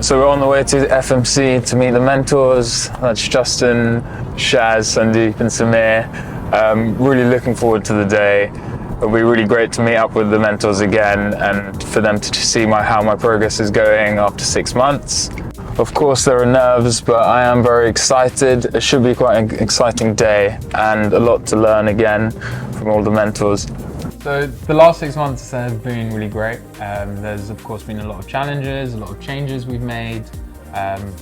So we're on the way to FMC to meet the mentors. That's Justin, Shaz, Sandeep and Samir. Really looking forward to the day. It'll be really great to meet up with the mentors again and for them to see how my progress is going after 6 months. Of course there are nerves, but I am very excited. It should be quite an exciting day and a lot to learn again from all the mentors. So the last 6 months have been really great. There's of course been a lot of challenges, a lot of changes we've made,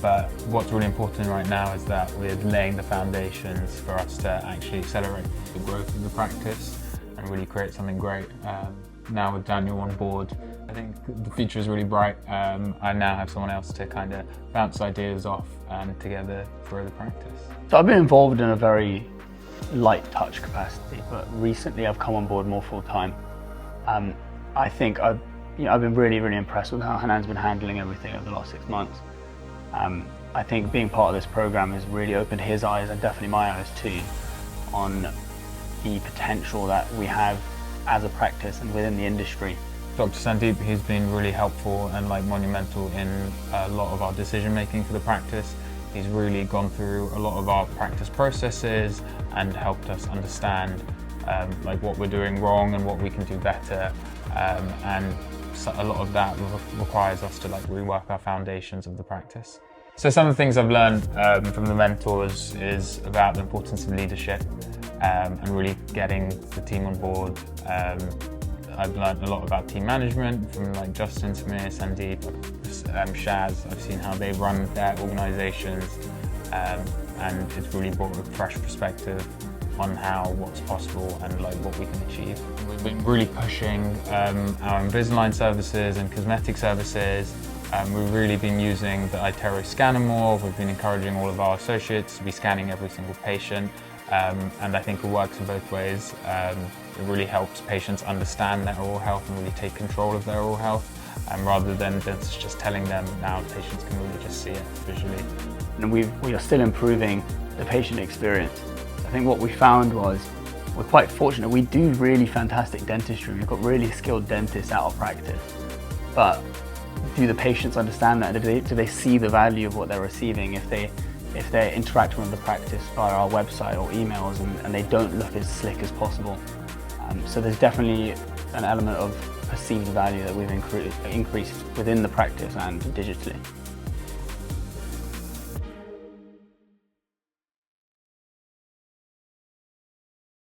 but what's really important right now is that we're laying the foundations for us to actually accelerate the growth of the practice and really create something great. Now with Daniel on board, I think the future is really bright. I now have someone else to kind of bounce ideas off and together grow the practice. So I've been involved in a very light touch capacity, but recently I've come on board more full time. I think I've been really impressed with how Hannan's been handling everything over the last 6 months. I think being part of this program has really opened his eyes and definitely my eyes too on the potential that we have as a practice and within the industry. Dr. Sandeep, he's been really helpful and monumental in a lot of our decision making for the practice. He's really gone through a lot of our practice processes and helped us understand what we're doing wrong and what we can do better. And so a lot of that requires us to rework our foundations of the practice. So some of the things I've learned from the mentors is about the importance of leadership and really getting the team on board. I've learned a lot about team management from Justin, Samir, Sandeep, Shaz. I've seen how they run their organisations and it's really brought a fresh perspective on what's possible and what we can achieve. We've been really pushing our Invisalign services and cosmetic services. We've really been using the iTero scanner more. We've been encouraging all of our associates to be scanning every single patient. And I think it works in both ways. It really helps patients understand their oral health and really take control of their oral health, rather than just telling them. Now patients can really just see it visually. And we are still improving the patient experience. I think what we found was we're quite fortunate. We do really fantastic dentistry. We've got really skilled dentists out of practice. But do the patients understand that? Do they see the value of what they're receiving if they're interacting with the practice via our website or emails and they don't look as slick as possible? So there's definitely an element of perceived value that we've increased within the practice and digitally.